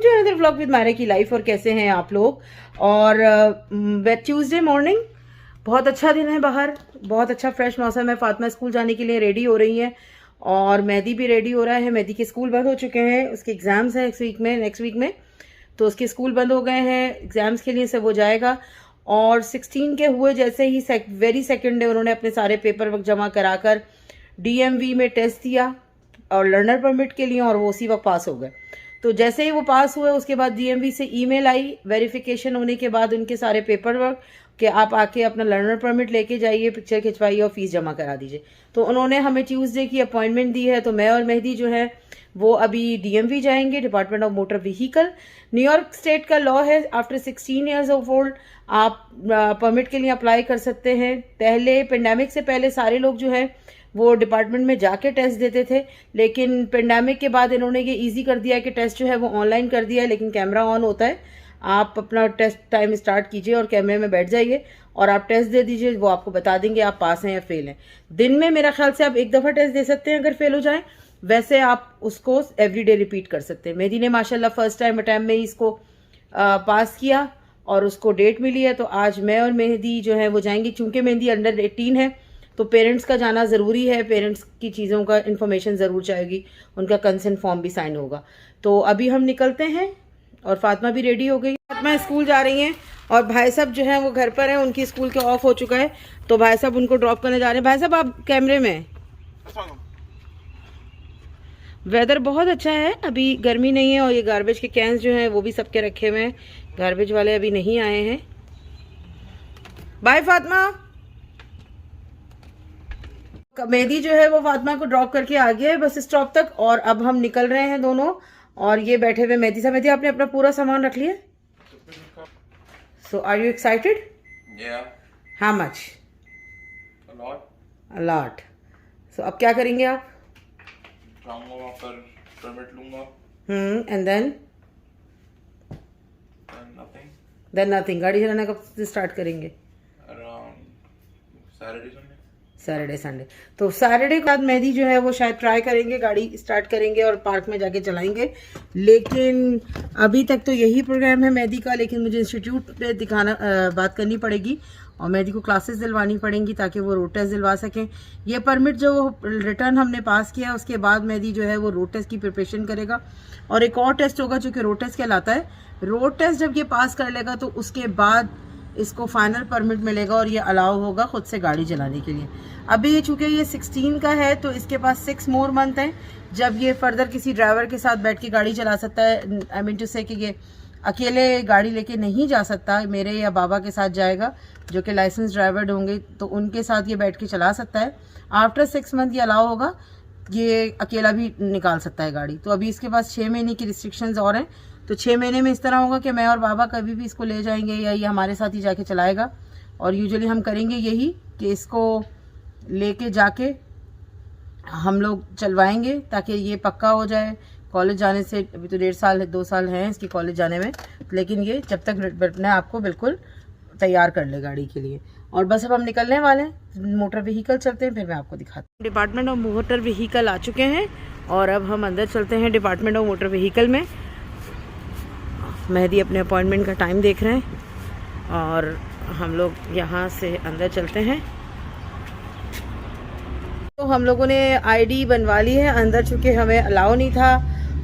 To another vlog with Myra की life. और कैसे हैं आप लोग। और ट्यूसडे मॉर्निंग, बहुत अच्छा दिन है बाहर, बहुत अच्छा फ्रेश मौसम है। फातिमा स्कूल जाने के लिए रेडी हो रही है और मेहदी भी रेडी हो रहा है। मेहदी के स्कूल बंद हो चुके हैं, उसके एग्ज़ाम्स हैं नेक्स्ट वीक में, तो उसके स्कूल बंद हो गए हैं एग्ज़ाम्स के लिए, से वो जाएगा। और 16 के हुए जैसे ही वेरी सेकेंड डे उन्होंने अपने सारे पेपर वर्क जमा कराकर DMV में टेस्ट दिया और लर्नर परमिट के लिए, और वो उसी वक्त पास हो गए। तो जैसे ही वो पास हुए उसके बाद DMV से ईमेल आई वेरिफिकेशन होने के बाद उनके सारे पेपर वर्क कि आप आके अपना लर्नर परमिट लेके जाइए, पिक्चर खिंचवाइए और फीस जमा करा दीजिए। तो उन्होंने हमें ट्यूसडे की अपॉइंटमेंट दी है। तो मैं और मेहदी जो है वो अभी DMV जाएंगे, department of motor vehicle. New York state का लॉ है आफ्टर 16 ईयर्स ऑफ ओल्ड आप परमिट के लिए अप्लाई कर सकते हैं। पहले पेंडेमिक से पहले सारे लोग जो है वो डिपार्टमेंट में जाके टेस्ट देते थे, लेकिन पेंडेमिक के बाद इन्होंने ये इजी कर दिया है कि टेस्ट जो है वो ऑनलाइन कर दिया है, लेकिन कैमरा ऑन होता है। आप अपना टेस्ट टाइम स्टार्ट कीजिए और कैमरे में बैठ जाइए और आप टेस्ट दे दीजिए, वो आपको बता देंगे आप पास हैं या फेल हैं। दिन में मेरा ख्याल से आप एक दफ़ा टेस्ट दे सकते हैं अगर फेल हो जाए, वैसे आप उसको एवरीडे रिपीट कर सकते हैं। मेहदी ने माशाल्लाह फर्स्ट टाइम अटैम्प्ट में ही इसको पास किया और उसको डेट मिली है। तो आज मैं और मेहदी जो है वो जाएंगी, चूँकि मेहदी अंडर 18 है तो पेरेंट्स का जाना ज़रूरी है, पेरेंट्स की चीज़ों का इन्फॉर्मेशन ज़रूर चाहिए, उनका कंसेंट फॉर्म भी साइन होगा। तो अभी हम निकलते हैं और फातिमा भी रेडी हो गई। फातिमा स्कूल जा रही हैं और भाई साहब जो हैं वो घर पर हैं, उनकी स्कूल के ऑफ हो चुका है तो भाई साहब उनको ड्रॉप करने जा रहे हैं। भाई साहब आप कैमरे में हैं। वेदर बहुत अच्छा है, अभी गर्मी नहीं है और ये गार्बेज के कैंस जो हैं वो भी सबके रखे हुए हैं, गार्बेज वाले अभी नहीं आए हैं। बाय फातिमा। मेहदी जो है वो फातिमा को ड्रॉप करके आ गया है बस स्टॉप तक, और अब हम निकल रहे हैं दोनों। और ये बैठे हुए मेहदी साहब। मेहदी आपने अपना पूरा सामान रख लिया? So are you excited? How much? A lot. So अब क्या करेंगे आप? जाऊंगा वहाँ पर, परमिट लूंगा। And then nothing. गाड़ी चलाना कब से स्टार्ट करेंगे? Around Saturday Sunday. तो सैटरडे के बाद मेहदी जो है वो शायद ट्राई करेंगे, गाड़ी स्टार्ट करेंगे और पार्क में जाके चलाएंगे। लेकिन अभी तक तो यही प्रोग्राम है मेहदी का, लेकिन मुझे इंस्टीट्यूट पे बात करनी पड़ेगी और मेहदी को क्लासेस दिलवानी पड़ेंगी ताकि वो रोड टेस्ट दिलवा सकें। ये परमिट जो रिटर्न हमने पास किया उसके बाद मेहदी जो है वो रोड टेस्ट की प्रिपरेशन करेगा और एक और टेस्ट होगा जो कि रोड टेस्ट कहलाता है। रोड टेस्ट जब ये पास कर लेगा तो उसके बाद इसको फाइनल परमिट मिलेगा और ये अलाउ होगा खुद से गाड़ी चलाने के लिए। अभी चूँकि ये 16 का है तो इसके पास 6 मोर मंथ हैं जब ये फर्दर किसी ड्राइवर के साथ बैठ के गाड़ी चला सकता है। आई मीन टू से कि ये अकेले गाड़ी लेके नहीं जा सकता, मेरे या बाबा के साथ जाएगा जो कि लाइसेंस ड्राइवर होंगे, तो उनके साथ ये बैठ के चला सकता है। आफ्टर 6 मंथ ये अलाउ होगा, ये अकेला भी निकाल सकता है गाड़ी। तो अभी इसके पास 6 महीने की रिस्ट्रिक्शंस और हैं। तो 6 महीने में इस तरह होगा कि मैं और बाबा कभी भी इसको ले जाएंगे या ये हमारे साथ ही जाके चलाएगा। और यूजुअली हम करेंगे यही कि इसको लेके जाके हम लोग चलवाएंगे ताकि ये पक्का हो जाए। कॉलेज जाने से अभी तो 1.5 साल 2 साल हैं इसकी कॉलेज जाने में, लेकिन ये जब तक अपने आप को बिल्कुल तैयार कर ले गाड़ी के लिए। और बस अब हम निकलने वाले हैं, मोटर व्हीकल चलते हैं, फिर मैं आपको दिखाती हूँ। डिपार्टमेंट ऑफ मोटर व्हीकल आ चुके हैं और अब हम अंदर चलते हैं डिपार्टमेंट ऑफ मोटर व्हीकल में। मेहदी अपने अपॉइंटमेंट का टाइम देख रहे हैं और हम लोग यहाँ से अंदर चलते हैं। तो हम लोगों ने ID बनवा ली है अंदर, चूँकि हमें अलाउ नहीं था।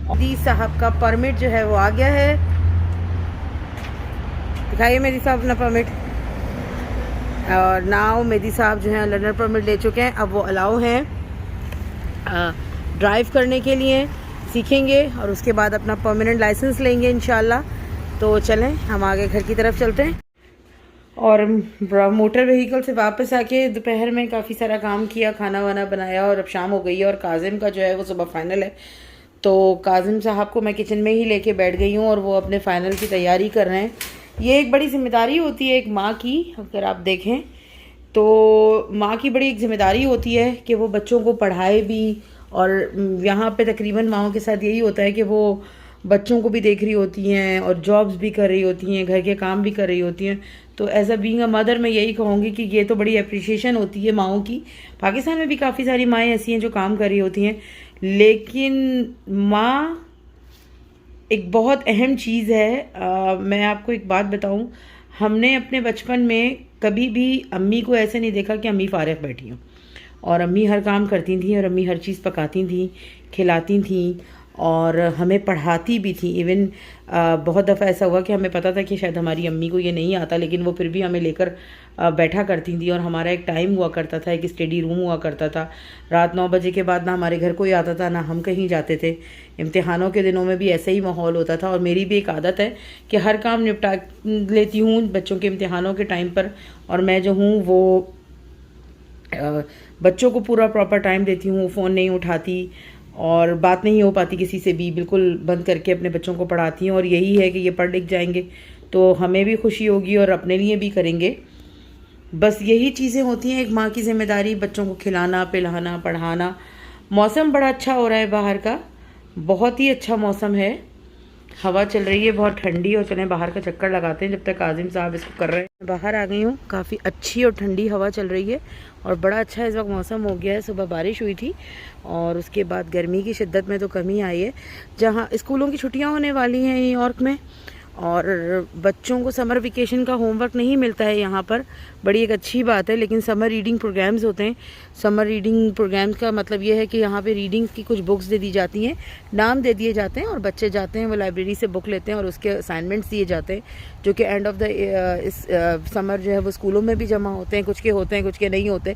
मेहदी साहब का परमिट जो है वो आ गया है, दिखाइए मेहदी साहब अपना परमिट। और नाउ मेहदी साहब जो है लर्नर परमिट ले चुके हैं, अब वो अलाउ हैं ड्राइव करने के लिए, सीखेंगे और उसके बाद अपना परमानेंट लाइसेंस लेंगे इंशाल्लाह। तो चलें हम आगे घर की तरफ चलते हैं। और मोटर व्हीकल से वापस आके दोपहर में काफ़ी सारा काम किया, खाना वाना बनाया और अब शाम हो गई है और काजिम का जो है वो सुबह फाइनल है। तो काजिम साहब को मैं किचन में ही लेके बैठ गई हूँ और वो अपने फ़ाइनल की तैयारी कर रहे हैं। ये एक बड़ी जिम्मेदारी होती है एक माँ की, अगर आप देखें तो माँ की बड़ी एक जिम्मेदारी होती है कि वो बच्चों को पढ़ाए भी। और यहाँ पे तकरीबन माँओं के साथ यही होता है कि वो बच्चों को भी देख रही होती हैं और जॉब्स भी कर रही होती हैं, घर के काम भी कर रही होती हैं। तो as a being a mother मैं यही कहूँगी कि ये तो बड़ी अप्रिशिएशन होती है माँओं की। पाकिस्तान में भी काफ़ी सारी माएँ ऐसी हैं जो काम कर रही होती हैं, लेकिन माँ एक बहुत अहम चीज़ है। मैं आपको एक बात बताऊं, हमने अपने बचपन में कभी भी अम्मी को ऐसे नहीं देखा कि अम्मी फारिग बैठी हों, और अम्मी हर काम करती थी और अम्मी हर चीज़ पकाती थी, खिलाती थी और हमें पढ़ाती भी थी। इवन बहुत दफ़ा ऐसा हुआ कि हमें पता था कि शायद हमारी अम्मी को ये नहीं आता, लेकिन वो फिर भी हमें लेकर बैठा करती थी। और हमारा एक टाइम हुआ करता था, एक स्टडी रूम हुआ करता था। रात 9 बजे के बाद ना हमारे घर कोई आता था, ना हम कहीं जाते थे। इम्तिहानों के दिनों में भी ऐसा ही माहौल होता था। और मेरी भी एक आदत है कि हर काम निपटा लेती हूँ बच्चों के इम्तिहानों के टाइम पर, और मैं जो हूँ वो बच्चों को पूरा प्रॉपर टाइम देती हूँ, फ़ोन नहीं उठाती और बात नहीं हो पाती किसी से भी, बिल्कुल बंद करके अपने बच्चों को पढ़ाती हूँ। और यही है कि ये पढ़ लिख जाएंगे तो हमें भी खुशी होगी और अपने लिए भी करेंगे। बस यही चीज़ें होती हैं, एक माँ की जिम्मेदारी, बच्चों को खिलाना पिलाना पढ़ाना। मौसम बड़ा अच्छा हो रहा है बाहर का, बहुत ही अच्छा मौसम है, हवा चल रही है बहुत ठंडी। और चलें बाहर का चक्कर लगाते हैं जब तक आजिम साहब इसको कर रहे हैं। बाहर आ गई हूँ, काफ़ी अच्छी और ठंडी हवा चल रही है और बड़ा अच्छा इस वक्त मौसम हो गया है। सुबह बारिश हुई थी और उसके बाद गर्मी की शिद्दत में तो कमी आई है। जहाँ स्कूलों की छुट्टियाँ होने वाली हैं न्यूयॉर्क में और बच्चों को समर वेकेशन का होमवर्क नहीं मिलता है यहाँ पर, बड़ी एक अच्छी बात है। लेकिन समर रीडिंग प्रोग्राम्स होते हैं। समर रीडिंग प्रोग्राम्स का मतलब ये है कि यहाँ पे रीडिंग्स की कुछ बुक्स दे दी जाती हैं, नाम दे दिए जाते हैं और बच्चे जाते हैं, वो लाइब्रेरी से बुक लेते हैं और उसके असाइनमेंट्स दिए जाते हैं, जो कि एंड ऑफ द इस समर जो है वो स्कूलों में भी जमा होते हैं। कुछ के होते हैं, कुछ के नहीं होते।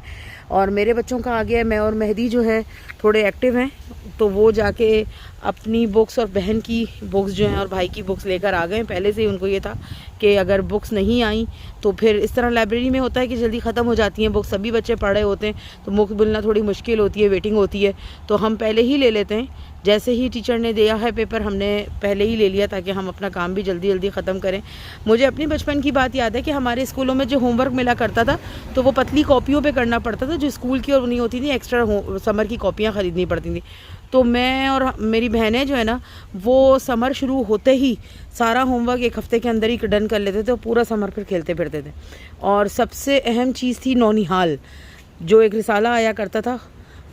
और मेरे बच्चों का आ गया है, मैं और मेहदी जो है थोड़े एक्टिव हैं, तो वो जाके अपनी बुक्स और बहन की बुक्स जो हैं और भाई की बुक्स लेकर आ गए। पहले से ही उनको ये था कि अगर बुक्स नहीं आई तो फिर इस तरह लाइब्रेरी में होता है कि जल्दी ख़त्म हो जाती हैं बुक्स, सभी बच्चे पढ़ रहे होते हैं तो बुक मिलना थोड़ी मुश्किल होती है, वेटिंग होती है, तो हम पहले ही ले लेते हैं। जैसे ही टीचर ने दिया है पेपर हमने पहले ही ले लिया ताकि हम अपना काम भी जल्दी जल्दी ख़त्म करें। मुझे अपनी बचपन की बात याद है कि हमारे स्कूलों में जो होमवर्क मिला करता था तो वो पतली कॉपियों पे करना पड़ता था, जो स्कूल की और नहीं होती थी, एक्स्ट्रा समर की कॉपियाँ ख़रीदनी पड़ती थी। तो मैं और मेरी बहनें जो है ना वो समर शुरू होते ही सारा होमवर्क एक हफ़्ते के अंदर ही डन कर लेते थे और पूरा समर फिर खेलते फिरते थे। और सबसे अहम चीज़ थी नौनिहाल, जो एक रिसाला आया करता था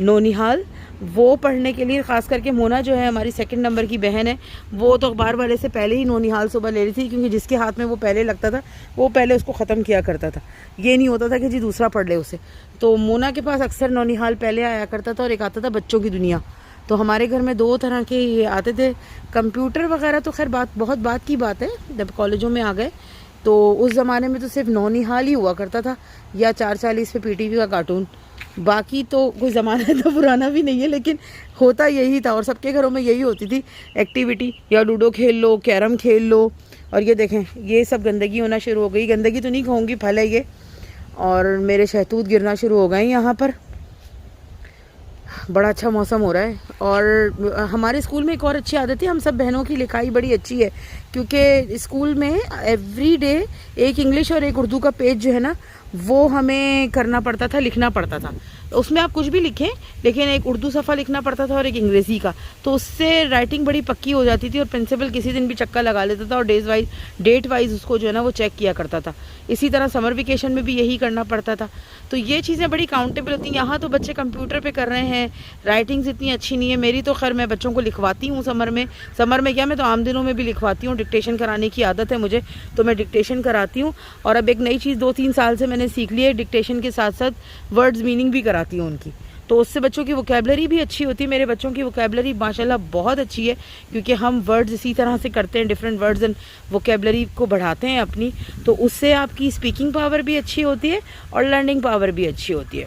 नौनिहाल, वो पढ़ने के लिए ख़ास करके मोना जो है हमारी 2 नंबर की बहन है, वो तो अखबार वाले से पहले ही नौनिहाल सुबह ले रही थी, क्योंकि जिसके हाथ में वो पहले लगता था वो पहले उसको ख़त्म किया करता था। ये नहीं होता था कि जी दूसरा पढ़ ले उसे। तो मोना के पास अक्सर नौनिहाल पहले आया करता था और एक आता था बच्चों की दुनिया। तो हमारे घर में 2 तरह के ये आते थे। कंप्यूटर वगैरह तो खैर बहुत बात की बात है, जब कॉलेजों में आ गए तो उस ज़माने में तो सिर्फ नौनिहाल ही हुआ करता था या 440 पे PTV का कार्टून। बाकी तो कोई ज़माना इतना पुराना भी नहीं है, लेकिन होता यही था और सबके घरों में यही होती थी एक्टिविटी, या लूडो खेल लो, कैरम खेल लो। और ये देखें ये सब गंदगी होना शुरू हो गई, गंदगी तो नहीं कहूँगी, फल है ये, और मेरे शहतूत गिरना शुरू हो गए यहाँ पर। बड़ा अच्छा मौसम हो रहा है। और हमारे स्कूल में एक और अच्छी आदत है, हम सब बहनों की लिखाई बड़ी अच्छी है, क्योंकि स्कूल में एवरी डे एक इंग्लिश और एक उर्दू का पेज जो है ना वो हमें करना पड़ता था, लिखना पड़ता था। उसमें आप कुछ भी लिखें, लेकिन एक उर्दू सफ़ा लिखना पड़ता था और एक अंग्रेज़ी का, तो उससे राइटिंग बड़ी पक्की हो जाती थी। और प्रिंसिपल किसी दिन भी चक्का लगा लेता था और डेट वाइज उसको जो है ना वो चेक किया करता था। इसी तरह समर वेकेशन में भी यही करना पड़ता था। तो ये चीज़ें बड़ी काउंटेबल होती हैं। यहाँ तो बच्चे कंप्यूटर पे कर रहे हैं, राइटिंग्स इतनी अच्छी नहीं है। मेरी तो खैर मैं बच्चों को लिखवाती हूँ समर में क्या, मैं तो आम दिनों में भी लिखवाती हूँ। डिक्टेशन कराने की आदत है मुझे, तो मैं डिक्टेशन कराती हूँ। और अब एक नई चीज़ 2-3 साल से मैंने सीख ली है, डिक्टेशन के साथ साथ वर्ड्स मीनिंग भी कराती हूँ उनकी, तो उससे बच्चों की वोकैबलरी भी अच्छी होती है। मेरे बच्चों की वोकैबलरी माशाल्लाह बहुत अच्छी है, क्योंकि हम वर्ड्स इसी तरह से करते हैं, डिफरेंट वर्ड्स एंड वोकैबलरी को बढ़ाते हैं अपनी, तो उससे आपकी स्पीकिंग पावर भी अच्छी होती है और लर्निंग पावर भी अच्छी होती है।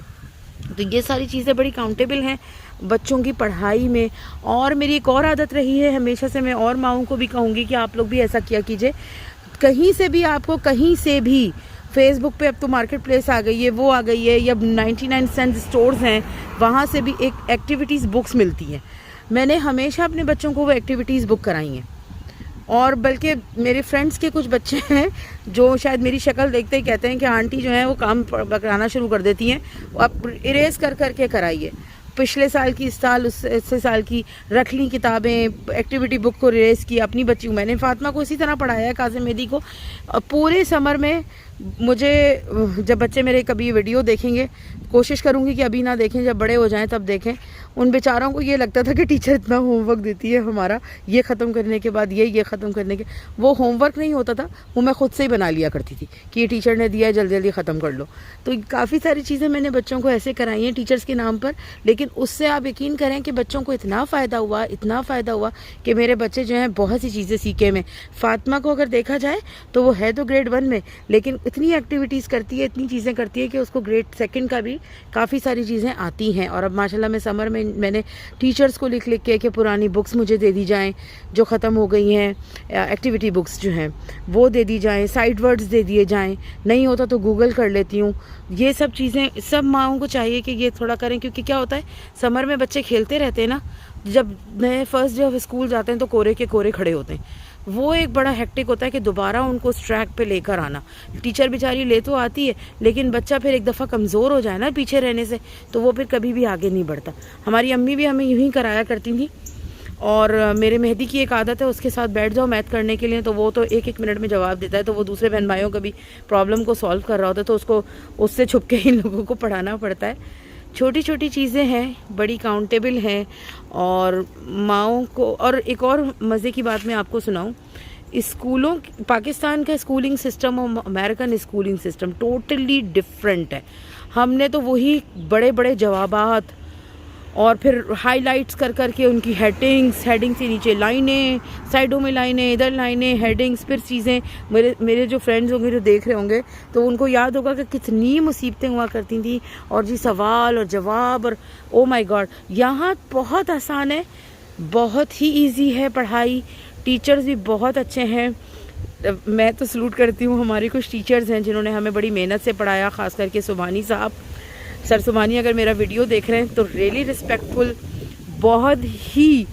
तो ये सारी चीज़ें बड़ी काउंटेबल हैं बच्चों की पढ़ाई में। और मेरी एक और आदत रही है हमेशा से, मैं और माओं को भी कहूँगी कि आप लोग भी ऐसा किया कीजिए। कहीं से भी आपको कहीं से भी फेसबुक पे, अब तो मार्केट प्लेस आ गई है, वो आ गई है, या 99 सेंट स्टोर्स हैं, वहाँ से भी एक एक्टिविटीज़ बुक्स मिलती हैं। मैंने हमेशा अपने बच्चों को वो एक्टिविटीज़ बुक कराई हैं। और बल्कि मेरे फ्रेंड्स के कुछ बच्चे हैं जो शायद मेरी शक्ल देखते ही कहते हैं कि आंटी जो है वो काम कराना शुरू कर देती हैं, आप इरेज कर करके कराइए। पिछले साल की, इस साल, उससे साल की रख ली किताबें, एक्टिविटी बुक को रिलेज की अपनी बच्ची। मैंने फातिमा को इसी तरह पढ़ाया है, कासिम मेहदी को। पूरे समर में मुझे, जब बच्चे मेरे कभी वीडियो देखेंगे, कोशिश करूँगी कि अभी ना देखें, जब बड़े हो जाएं तब देखें, उन बेचारों को ये लगता था कि टीचर इतना होमवर्क देती है हमारा, ये ख़त्म करने के बाद ये ख़त्म करने के, वो होमवर्क नहीं होता था, वो मैं ख़ुद से ही बना लिया करती थी कि ये टीचर ने दिया है, जल्दी जल्दी ख़त्म कर लो। तो काफ़ी सारी चीज़ें मैंने बच्चों को ऐसे कराई हैं टीचर्स के नाम पर, लेकिन उससे आप यकीन करें कि बच्चों को इतना फ़ायदा हुआ कि मेरे बच्चे जो हैं बहुत सी चीज़ें सीखे में। फ़ातिमा को अगर देखा जाए तो वो है तो ग्रेड 1 में, लेकिन इतनी एक्टिविटीज़ करती है, इतनी चीज़ें करती है कि उसको ग्रेड 2 का भी काफ़ी सारी चीज़ें आती हैं। और अब माशाल्लाह मैं समर में मैंने टीचर्स को लिख के कि पुरानी बुक्स मुझे दे दी जाएं जो ख़त्म हो गई हैं, एक्टिविटी बुक्स जो हैं वो दे दी जाएं, साइड वर्ड्स दे दिए जाएं, नहीं होता तो गूगल कर लेती हूँ। ये सब चीज़ें सब माँओं को चाहिए कि ये थोड़ा करें, क्योंकि क्या होता है समर में बच्चे खेलते रहते हैं ना, जब नए फर्स्ट डे ऑफ स्कूल जाते हैं तो कोरे के कोरे खड़े होते हैं, वो एक बड़ा हेक्टिक होता है कि दोबारा उनको उस ट्रैक पे लेकर आना। टीचर बेचारी ले तो आती है, लेकिन बच्चा फिर एक दफ़ा कमज़ोर हो जाए ना पीछे रहने से, तो वो फिर कभी भी आगे नहीं बढ़ता। हमारी अम्मी भी हमें यूँ ही कराया करती थी। और मेरे मेहदी की एक आदत है, उसके साथ बैठ जाओ मैथ करने के लिए, तो वो तो एक मिनट में जवाब देता है, तो वो दूसरे बहन भाइयों का भी प्रॉब्लम को सॉल्व कर रहा होता है, तो उसको उससे छुप के इन लोगों को पढ़ाना पड़ता है। छोटी छोटी चीज़ें हैं, बड़ी काउंटेबल हैं। और माँओं को, और एक और मज़े की बात मैं आपको सुनाऊं, स्कूलों, पाकिस्तान का स्कूलिंग सिस्टम और American schooling system totally different है। हमने तो वही बड़े बड़े जवाबात और फिर हाइलाइट्स कर करके उनकी हेडिंग से नीचे लाइनें, साइडों में लाइनें, इधर लाइनें, हेडिंग्स, फिर चीज़ें। मेरे जो फ्रेंड्स होंगे जो देख रहे होंगे तो उनको याद होगा कि कितनी मुसीबतें हुआ करती थी, और जी सवाल और जवाब, और ओ माय गॉड। यहाँ बहुत आसान है, बहुत ही ईजी है पढ़ाई, टीचर्स भी बहुत अच्छे हैं। मैं तो सलूट करती हूँ, हमारे कुछ टीचर्स हैं जिन्होंने हमें बड़ी मेहनत से पढ़ाया, ख़ास करके सुभानी साहब, सर सुभानी अगर मेरा वीडियो देख रहे हैं तो रियली रिस्पेक्टफुल, बहुत ही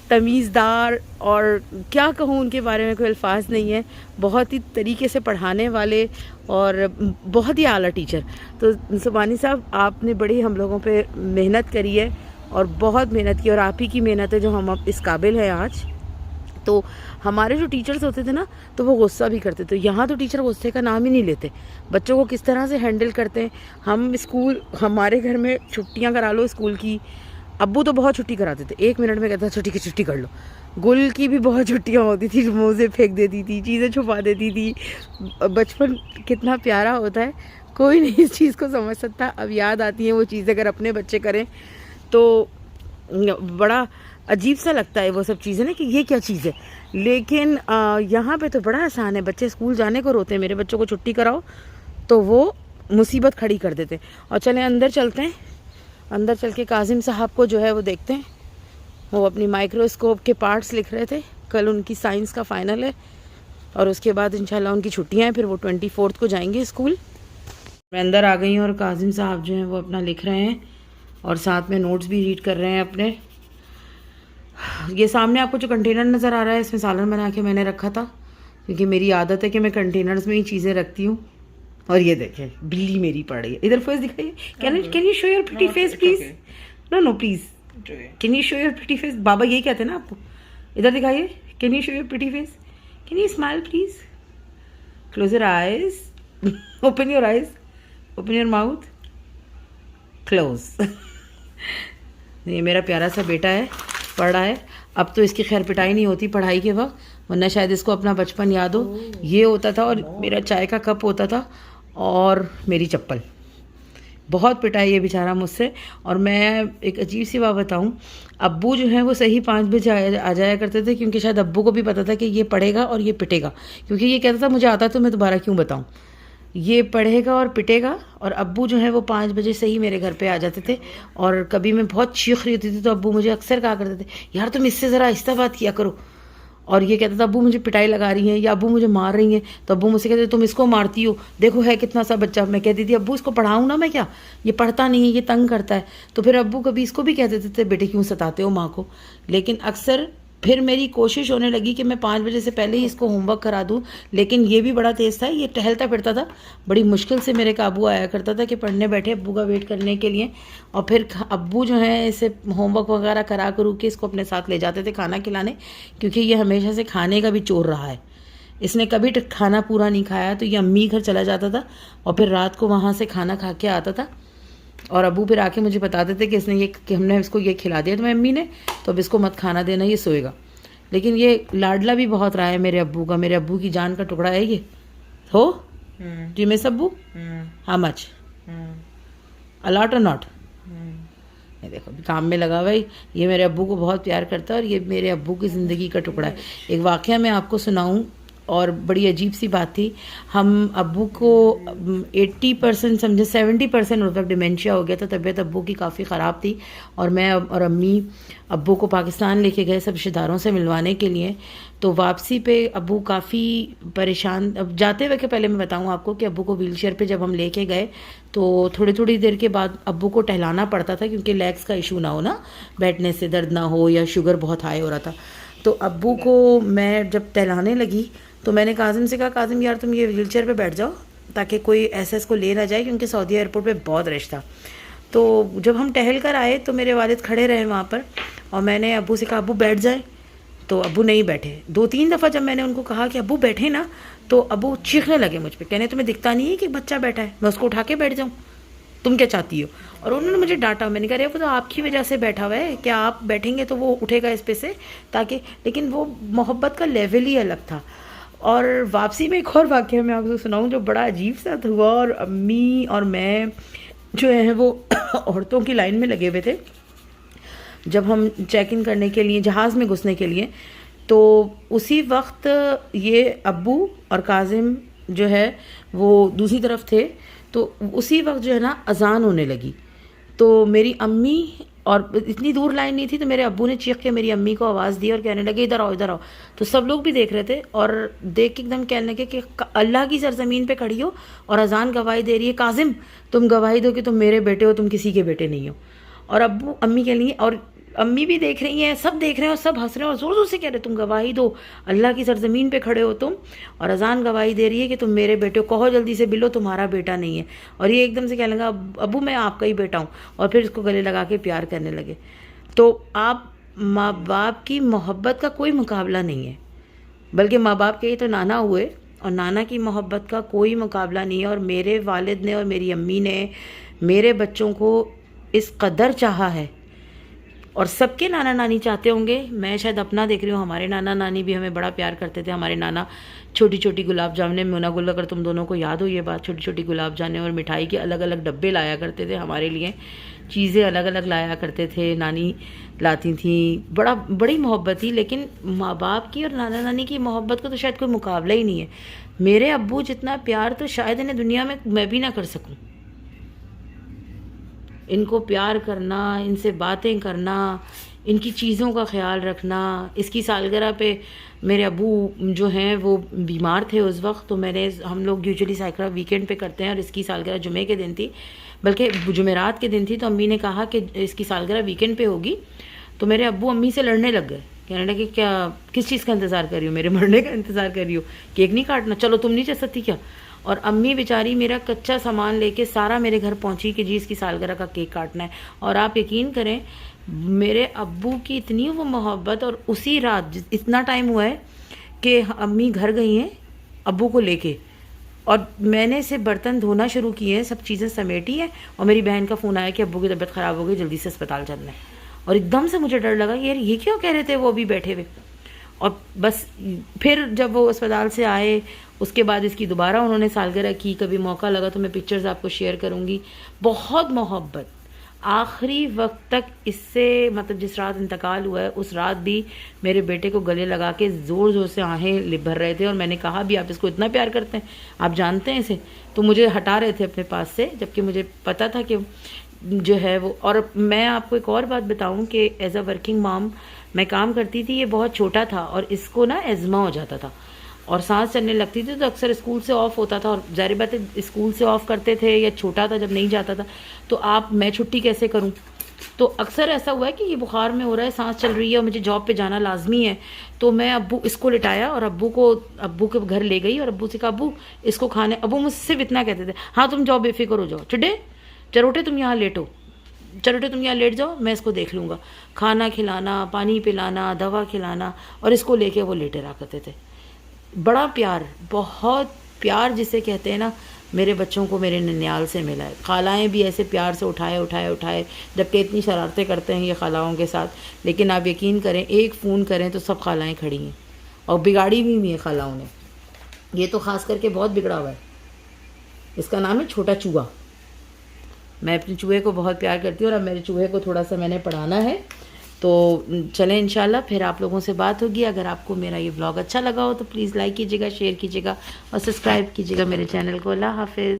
तमीज़दार, और क्या कहूँ उनके बारे में कोई अल्फाज नहीं है, बहुत ही तरीके से पढ़ाने वाले और बहुत ही आला टीचर। तो सुभानी साहब आपने बड़ी हम लोगों पे मेहनत करी है, और बहुत मेहनत की, और आप ही की मेहनत है जो हम अब इस काबिल हैं आज। तो हमारे जो टीचर्स होते थे ना, तो वो गुस्सा भी करते थे। यहाँ तो टीचर गुस्से का नाम ही नहीं लेते, बच्चों को किस तरह से हैंडल करते हैं। हम स्कूल, हमारे घर में छुट्टियाँ करा लो स्कूल की, अब्बू तो बहुत छुट्टी कराते थे, 1 मिनट में कहता था छुट्टी कर लो। गुल की भी बहुत छुट्टियाँ होती थी, मोज़े फेंक देती थी, चीज़ें छुपा देती थी। बचपन कितना प्यारा होता है, कोई नहीं इस चीज़ को समझ सकता। अब याद आती हैं वो चीज़ें, अगर अपने बच्चे करें तो बड़ा अजीब सा लगता है वो सब चीज़ें ना, कि ये क्या चीज़ है। लेकिन यहाँ पे तो बड़ा आसान है, बच्चे स्कूल जाने को रोते हैं, मेरे बच्चों को छुट्टी कराओ तो वो मुसीबत खड़ी कर देते हैं। और चलें अंदर चलते हैं, अंदर चल के काजिम साहब को जो है वो देखते हैं। वो अपनी माइक्रोस्कोप के पार्ट्स लिख रहे थे, कल उनकी साइंस का फ़ाइनल है, और उसके बाद इंशाल्लाह उनकी छुट्टियाँ हैं, फिर वो 24 को जाएंगे स्कूल। मैं अंदर आ गई हूँ और काजिम साहब जो हैं वो अपना लिख रहे हैं, और साथ में नोट्स भी रीड कर रहे हैं अपने। ये सामने आपको जो कंटेनर नज़र आ रहा है, इसमें सालन बना के मैंने रखा था, क्योंकि मेरी आदत है कि मैं कंटेनर्स में ही चीज़ें रखती हूँ। और ये देखें बिल्ली मेरी पड़ रही है, इधर फेस दिखाइए, can you show your pretty face please, no please, can you show your pretty face. बाबा यही कहते हैं ना आपको, इधर दिखाइए, can you show your pretty face, can you smile please, close your eyes, open your eyes, open your mouth, close. ये मेरा प्यारा सा बेटा है, पढ़ रहा है। अब तो इसकी खैर पिटाई नहीं होती पढ़ाई के वक्त, वरना शायद इसको अपना बचपन याद हो। ये होता था, और मेरा चाय का कप होता था, और मेरी चप्पल। बहुत पिटाई है बेचारा मुझसे। और मैं एक अजीब सी बात बताऊं, अब्बू जो हैं वो सही 5 बजे आ जाया करते थे, क्योंकि शायद अब्बू को भी पता था कि ये पढ़ेगा और ये पिटेगा, क्योंकि ये कहता था मुझे आता तो मैं दोबारा क्यों बताऊं, ये पढ़ेगा और पिटेगा। और अब्बू जो है वो 5 बजे से ही मेरे घर पे आ जाते थे, और कभी मैं बहुत चीख रही होती थी तो अब्बू मुझे अक्सर कहा करते थे, यार तुम इससे ज़रा आहिस्ता बात किया करो। और ये कहता था अब्बू मुझे पिटाई लगा रही हैं, या अब्बू मुझे मार रही हैं। तो अब्बू मुझसे कहते तुम इसको मारती हो, देखो है कितना सा बच्चा। मैं कहती थी अब्बू इसको पढ़ाऊँ ना मैं, क्या ये पढ़ता नहीं है, ये तंग करता है। तो फिर अब्बू कभी इसको भी कह देते थे बेटे क्यों सताते हो माँ को। लेकिन अक्सर फिर मेरी कोशिश होने लगी कि मैं 5 बजे से पहले ही इसको होमवर्क करा दूं, लेकिन ये भी बड़ा तेज़ था, ये टहलता फिरता था, बड़ी मुश्किल से मेरे काबू आया करता था कि पढ़ने बैठे अब्बू का वेट करने के लिए। और फिर अब्बू जो है इसे होमवर्क वगैरह करा करू के इसको अपने साथ ले जाते थे खाना खिलाने, क्योंकि ये हमेशा से खाने का भी चोर रहा है। इसने कभी खाना पूरा नहीं खाया, तो ये अम्मी घर चला जाता था और फिर रात को वहाँ से खाना खा के आता था। और अबू फिर आके मुझे बताते थे कि इसने ये कि हमने इसको ये खिला दिया तुम्हें अम्मी ने, तो अब इसको मत खाना देना, ये सोएगा। लेकिन ये लाडला भी बहुत रहा है मेरे अब्बू का, मेरे अब्बू की जान का टुकड़ा है ये। हो जी मिस अब्बू, हाउ मच, अ लॉट और नॉट? ये देखो अभी काम में लगा हुआ है, ये मेरे अब्बू को बहुत प्यार करता है और ये मेरे अब्बू की ज़िंदगी का टुकड़ा है। एक वाक़या मैं आपको सुनाऊं, और बड़ी अजीब सी बात थी। हम अब्बू को 80% समझे 70% उस वक्त डिमेंशिया हो गया था, तबीयत अब्बू की काफ़ी ख़राब थी, और मैं और अम्मी अब्बू को पाकिस्तान लेके गए सब रिश्तेदारों से मिलवाने के लिए। तो वापसी पे अब्बू काफ़ी परेशान, अब जाते हुए के पहले मैं बताऊं आपको कि अब्बू को व्हीलचेयर पे जब हम लेके गए तो थोड़ी थोड़ी देर के बाद अब्बू को टहलाना पड़ता था, क्योंकि लेग्स का इशू ना हो ना, बैठने से दर्द ना हो या शुगर बहुत हाई हो रहा था। तो अब्बू को मैं जब टहलाने लगी तो मैंने काजिम से कहा, काजिम यार तुम ये व्हीलचेयर पे बैठ जाओ ताकि कोई ऐसा इसको ले ना जाए, क्योंकि सऊदी एयरपोर्ट पे बहुत रश था। तो जब हम टहल कर आए तो मेरे वालिद खड़े रहे वहाँ पर, और मैंने अब्बू से कहा अब्बू बैठ जाए, तो अब्बू नहीं बैठे। 2-3 दफ़ा जब मैंने उनको कहा कि अब्बू बैठे ना, तो अब्बू चीखने लगे मुझ पर, कहने तुम्हें दिखता नहीं है कि बच्चा बैठा है, मैं उसको उठा के बैठ जाऊँ, तुम क्या चाहती हो? और उन्होंने मुझे डांटा। मैंने कहा अरे वो तो आपकी वजह से बैठा हुआ है, क्या आप बैठेंगे तो वो उठेगा इस पे से, ताकि, लेकिन वो मोहब्बत का लेवल ही अलग था। और वापसी में एक और वाक़या मैं आपको सुनाऊं जो बड़ा अजीब सा हुआ, और अम्मी और मैं जो है वो औरतों की लाइन में लगे हुए थे जब हम चेक इन करने के लिए जहाज़ में घुसने के लिए। तो उसी वक्त ये अब्बू और काजिम जो है वो दूसरी तरफ थे, तो उसी वक्त जो है ना अजान होने लगी। तो मेरी अम्मी, और इतनी दूर लाइन नहीं थी, तो मेरे अब्बू ने चीख के मेरी अम्मी को आवाज़ दी और कहने लगे इधर आओ इधर आओ। तो सब लोग भी देख रहे थे, और देख के एकदम कहने लगे कि अल्लाह की सरजमीन पे खड़ी हो और अजान गवाही दे रही है, काजिम तुम गवाही दो कि तुम मेरे बेटे हो, तुम किसी के बेटे नहीं हो। और अब्बू अम्मी के लिए, और अम्मी भी देख रही हैं, सब देख रहे हैं और सब हंस रहे हैं और ज़ोर ज़ोर से कह रहे तुम गवाही दो, अल्लाह की सरजमीन पे खड़े हो तुम, और अजान गवाही दे रही है कि तुम मेरे बेटे हो, कहो जल्दी से बिल्लो तुम्हारा बेटा नहीं है। और ये एकदम से कहने लगा अब्बू मैं आपका ही बेटा हूँ, और फिर इसको गले लगा के प्यार करने लगे। तो आप माँ बाप की मोहब्बत का कोई मुकाबला नहीं है, बल्कि माँ बाप के ही तो नाना हुए, और नाना की मोहब्बत का कोई मुकाबला नहीं है। और मेरे वालिद ने और मेरी अम्मी ने मेरे बच्चों को इस कदर चाहा है, और सबके नाना नानी चाहते होंगे। मैं शायद अपना देख रही हूँ, हमारे नाना नानी भी हमें बड़ा प्यार करते थे। हमारे नाना छोटी छोटी गुलाब जामुने, मुना गुल, अगर तुम दोनों को याद हो ये बात, छोटी छोटी गुलाब जामुने और मिठाई के अलग अलग डब्बे लाया करते थे हमारे लिए, चीज़ें अलग अलग लाया करते थे, नानी लाती थी, बड़ी मोहब्बत थी। लेकिन माँ बाप की और नाना नानी की मोहब्बत का तो शायद कोई मुकाबला ही नहीं है। मेरे अब्बू जितना प्यार तो शायद इन्हें दुनिया में मैं भी ना कर सकूँ। इनको प्यार करना, इनसे बातें करना, इनकी चीज़ों का ख्याल रखना। इसकी सालगिरह पे मेरे अब्बू जो हैं वो बीमार थे उस वक्त, तो हम लोग यूजुअली सालगिरह वीकेंड पे करते हैं, और इसकी सालगिरह जुमे के दिन थी, बल्कि जुमेरात के दिन थी। तो अम्मी ने कहा कि इसकी सालगिरह वीकेंड पे होगी, तो मेरे अब्बू अम्मी से लड़ने लग गए, कहने लगे क्या किस चीज़ का इंतज़ार कर रही हो, मेरे मरने का इंतज़ार कर रही हो, केक नहीं काटना, चलो तुम नहीं जा सकती क्या? और अम्मी बेचारी मेरा कच्चा सामान लेके सारा मेरे घर पहुंची कि जी इसकी सालगिरह का केक काटना है। और आप यकीन करें मेरे अब्बू की इतनी वो मोहब्बत, और उसी रात इतना टाइम हुआ है कि अम्मी घर गई हैं अब्बू को लेके, और मैंने से बर्तन धोना शुरू किए हैं, सब चीज़ें समेटी हैं, और मेरी बहन का फ़ोन आया कि अब्बू की तबीयत ख़राब हो गई, जल्दी से अस्पताल चलना है। और एकदम से मुझे डर लगा यार ये क्यों कह रहे थे वो अभी बैठे हुए। और बस फिर जब वो अस्पताल से आए उसके बाद इसकी दोबारा उन्होंने सालगिरह की, कभी मौका लगा तो मैं पिक्चर्स आपको शेयर करूँगी। बहुत मोहब्बत आखिरी वक्त तक इससे, मतलब जिस रात इंतकाल हुआ है उस रात भी मेरे बेटे को गले लगा के ज़ोर ज़ोर से आहें भर रहे थे, और मैंने कहा भी आप इसको इतना प्यार करते हैं, आप जानते हैं इसे, तो मुझे हटा रहे थे अपने पास से, जबकि मुझे पता था कि जो है वो। और मैं आपको एक और बात बताऊं कि एज अ वर्किंग मॉम मैं काम करती थी, ये बहुत छोटा था और इसको ना एज़मा हो जाता था और सांस चलने लगती थी, तो अक्सर स्कूल से ऑफ होता था, और जाहिर बात है स्कूल से ऑफ करते थे या छोटा था जब नहीं जाता था, तो मैं छुट्टी कैसे करूं। तो अक्सर ऐसा हुआ है कि ये बुखार में हो रहा है, सांस चल रही है और मुझे जॉब पे जाना लाजमी है, तो मैं अब्बू इसको लिटाया और अब्बू के घर ले गई और अब्बू से कहा अब्बू इसको खाने। अब्बू मुझसे इतना कहते थे, हाँ तुम जाओ बेफिक्र हो जाओ, चुडे चरोटे तुम यहाँ लेटो, चरोटे तुम यहाँ लेट जाओ, मैं इसको देख लूँगा। खाना खिलाना, पानी पिलाना, दवा खिलाना, और इसको लेके वो लेटे रहा करते थे। बड़ा प्यार, बहुत प्यार जिसे कहते हैं ना, मेरे बच्चों को मेरे ननियाल से मिला है। खालाएँ भी ऐसे प्यार से उठाए, जबकि इतनी शरारतें करते हैं ये खालाओं के साथ, लेकिन आप यकीन करें एक फ़ोन करें तो सब खालाएँ खड़ी हैं, और बिगाड़ी भी हुई है खालाओं ने। ये तो ख़ास करके बहुत बिगड़ा हुआ है, इसका नाम है छोटा चूहा। मैं अपने चूहे को बहुत प्यार करती हूँ और अब मेरे चूहे को थोड़ा सा मैंने पढ़ाना है, तो चलें इंशाल्लाह फिर आप लोगों से बात होगी। अगर आपको मेरा ये ब्लॉग अच्छा लगा हो तो प्लीज़ लाइक कीजिएगा, शेयर कीजिएगा और सब्सक्राइब कीजिएगा मेरे चैनल को। अल्लाह हाफ़िज़।